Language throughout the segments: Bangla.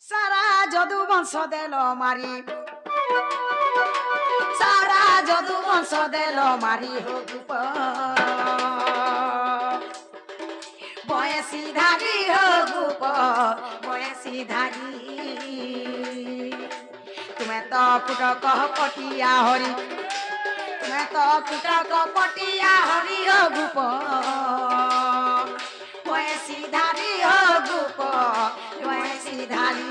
সারা যদু বংশ দেল মারি, সারা যদু বংশ দেল মারি হোক বয়সী ধারি হোক বয়সী ধারি। তুমি তো কুটক পটিয়া হরি, তুমি তো কুটক পটিয়া হরি হোক বয়সী ধারি হোক বয়সী ধারি।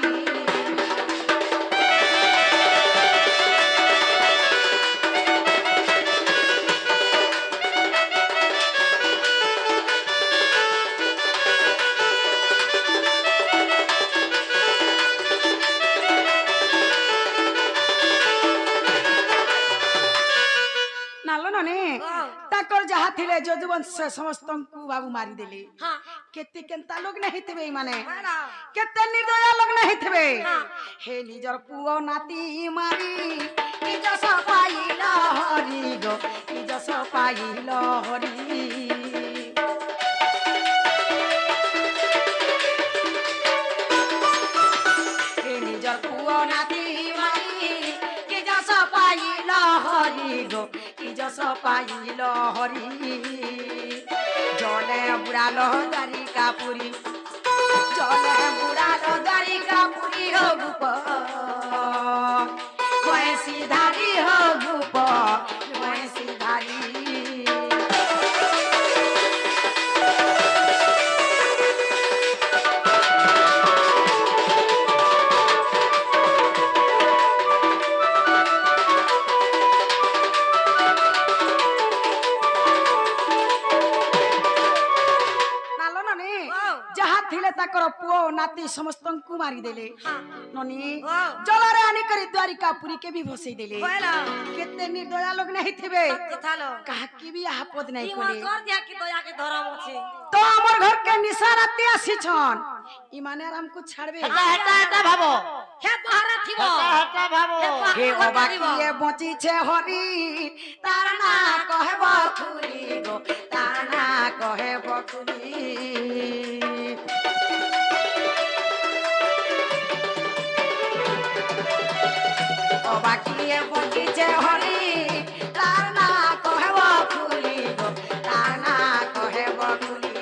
ତାଙ୍କର ଯାହା ଥିଲେ ଯଦୁବଂଶ ସମସ୍ତଙ୍କୁ ବାବୁ ମାରିଦେଲେ। କେତେ କେନ୍ତା ଲୋକ ନାହିଁ ଥିବେ, ମାନେ କେତେ ନିର୍ଦୟ ଲୋକ ନାହିଁ ଥିବେ। ହେ ନିଜର ପୁଅ ନାତି ମାରି ଯଶ ପାଇଲ ହରି ଗୋ ଯଶ ପାଇଲ ହରି। ହେ ନିଜର ପୁଅ ନାତି ମାରି ଯଶ ପାଇଲ ହରି ଗୋ যশ পাইল হরি। জলে বুড়ালো দ্বারিকা পুরী, জলে বুড়ালো দ্বারিকা পুরী হোক বয়সী ধারি হোক বয়সী ধারি। ତାଙ୍କର ପୁଅ ନାତି ସମସ୍ତଙ୍କୁ ମାରିଦେଲେ। ନନି ଜଳରେ ଆଣିକରି ଦ୍ୱାରିକା ପୁରୀକେ ବି ଭସେଇ ଦେଲେ। କେତେ ନିର୍ଦୟା ଲୋକ ନାହିଁ ଥିବେ, କାହାକି ବି ଆପଦ ନାହିଁ କଲେ। ତ ଆମର ଘର କେ ନିଶା ରାତି ଆସିଛନ୍, ଇମାନେ ଆମକୁ ଛାଡବେ? ଭାବ হে বাহারে থিব হে অবাকিয়ে বঁচিছে হরি, তার না কহে বকুলি গো তার না কহে বকুলি। অবাকিয়ে বঁচিছে হরি, তার না কহে বকুলি গো তার না কহে বকুলি।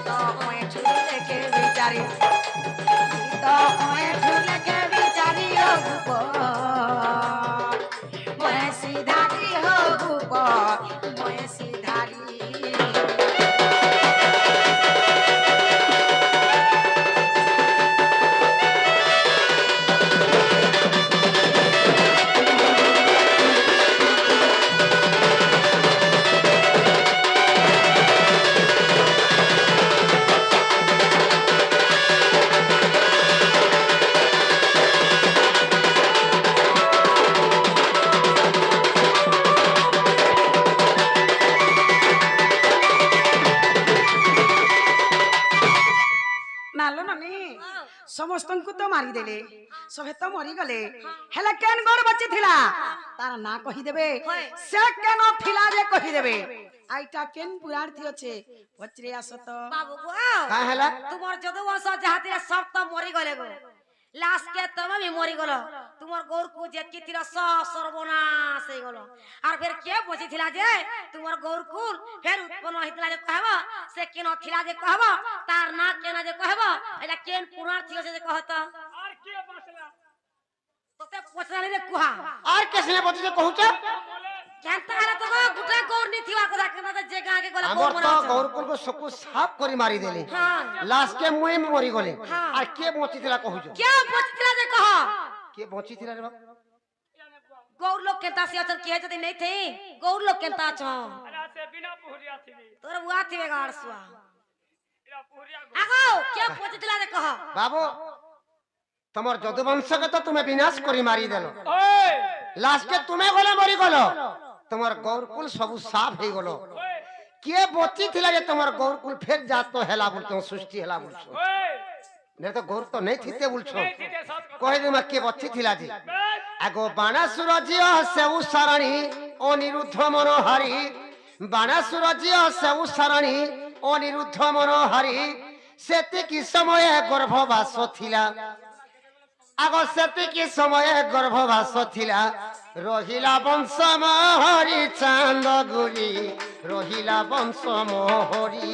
তো ওই ছুরি দেখে বিচারি, তো ওই ছুরি দেখে বিচারি হোক বয়সী ধারি হোক বয়সী ধারি। ସମସ୍ତଙ୍କୁ ତ ମାରିଦେଲେ, ସବେ ତ ମରିଗଲେ। ହେଲେ କେନ୍ ଗଡ଼ ବଞ୍ଚି ଥିଲା ତାର ନା କହିଦେବେ, ସେ କେନ ଥିଲା ଯେ କହିଦେବେ। ଆଇଟା କେନ୍ ପୁରାଣ থি আছে ପଚରେ ଆସ ତ ବାବୁ ଗো କା ହେଲା ତୁମର ଯଦୁ ବଂଶ ଯାହାତିରେ ସବ ତ ମରିଗଲେ গো। লাস্ট কে তুমি भी মরি গলো, তোমার গৌর কু যেকি তীর সর্বনাশ হয়ে গলো। আর ফের কে বচি থিলা যে তোমার গৌর কুল ফের উৎপন্ন হইতলা যে কহব, সে কেন থিলা যে কহব, তার না কেন যে কহব, এটা কেন পুরাণ থি আছে যে কহত। আর কে বসলা তোতে পছানি রে কুহা, আর কেসনে বচি যে কহুছ কেনতা হলা তো গুটা গৌর নি থিবা কথা কেন যে গা কে গলা গৌর মরা তো গৌর কুল को सबको साफ करी मारी देले। लास्ट के मुए में मरी गले। আর কে বচি থিলা কহুছ, কে বচি থিলা যে কহ, কে বচি থিলা রে বাপ। गौर लोग केता से अचन के जदी नहीं थे, गौर लोग केता छ अरे से बिना पुहरिया थी तोर बुआ थी गाड़सुआ एरा पुहरिया आगो के पचतला रे कह। बाबू तमर जदुवंश के तो तुम्हें विनाश करी मारी देलो, ओए लास्ट के तुम्हें गले मरी गलो, तमर गौरकुल सब साफ हे गलो। के बची थिला जे तमर गौरकुल फेर जात तो हेला बोलतो सृष्टि हेला बोलछो, ओए ने तो गौर तो नहीं थीते बोलछो। कहे दे म के बची थिला जी आगो बाणासुर जिय सेउ सरणी अनिरुद्ध मनोहरी, बाणासुर जिय सेउ सरणी अनिरुद्ध मनोहरी, ସେତିକି ସମୟ ଗର୍ଭବାସ ଥିଲା ଆଗ ସେତିକି ସମୟ ଗର୍ଭବାସ ଥିଲା ରହିଲା ବଂଶ ମୋହରି ଚାନ୍ଦ ଗୁରି ରହିଲା ବଂଶ ମୋହରି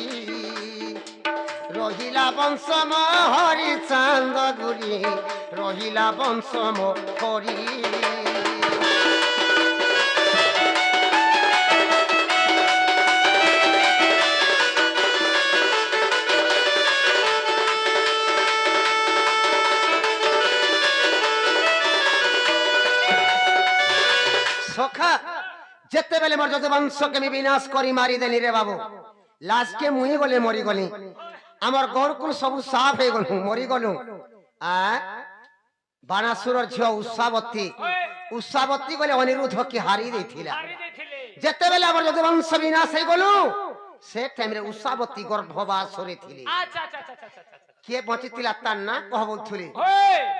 ରହିଲା ବଂଶ ମୋହରି ଚାନ୍ଦ ଗୁରି ରହିଲା ବଂଶ ମୋହରି সখা যেতেবেলে মোর যদুবংশকে আমি বিনাশ করি মারিদেলি রে বাবু লাস্টকে মুই গলে মরি গলি আমার গৌরকুল সবু সাফ হয়ে গলু মরি গলু বানাসুরর ঝিও উষাবতী গলে অনিরুদ্ধকে হারি ଦେଇଥିଲା যেতেবেলে আমার যদুবংশ বিনাশ হয়ে গলু সে টাইমরে উষাবতী গর্ভবাসরে থিলে আচ্ছা আচ্ছা আচ্ছা আচ্ছা কিଏ ବଞ୍ଚିଥିଲା ତାର ନା କହ ବୋଲୁଥିଲି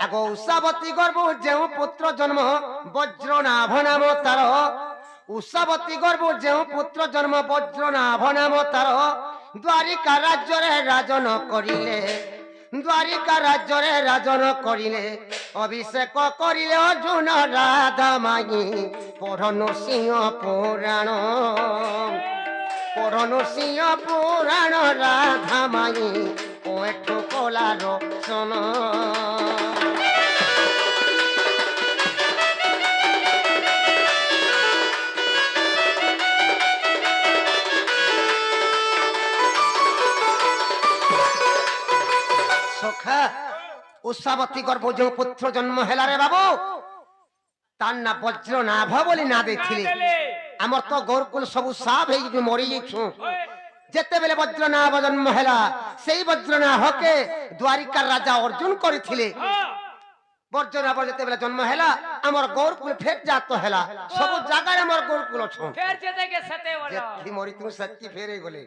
ଆଗ ଉଷାବତୀ ଗର୍ଭ ଯେଉଁ ପୁତ୍ର ଜନ୍ମ ବଜ୍ରନାଭ ନାମ ତାର ଉଷାବତୀ ଗର୍ଭ ଯେଉଁ ପୁତ୍ର ଜନ୍ମ ବଜ୍ରନାଭ ନାମ ତାର ଦ୍ୱାରିକା ରାଜ୍ୟରେ ରାଜନ କରିଲେ ଦ୍ୱାରିକା ରାଜ୍ୟରେ ରାଜନ କରିଲେ ଅଭିଷେକ କରିଲେ ଅର୍ଜୁନ ରାଧା ମାଇ ପଢ ନୃସିଂହ ପୁରାଣ পড় নৃসিংহ পুরাণ রাধা মাই ওঠো কলার চন সখা উষাবতী গর্ভ যে পুত্র জন্ম হেলা রে বাবু তার না বজ্রনাভ বলি না দেখলে আমার তো গৌরকুল সবু সাফ হয়ে মরি যাইছু যেতেবেলে বজ্রনাভ জন্ম হেলা সেই বজ্রনাভকে দ্বারিকার রাজা অর্জুন করিଥିଲେ বজ্রনাভ যেতেবেলে জন্ম হেলা আমার গৌরকুল ফের জাত হেলা সবু জায়গায় আমার গৌরকুল অছ ফের যেতে গে সেতে বলো যেতি মরি তুমি সত্যি ফেরে গলে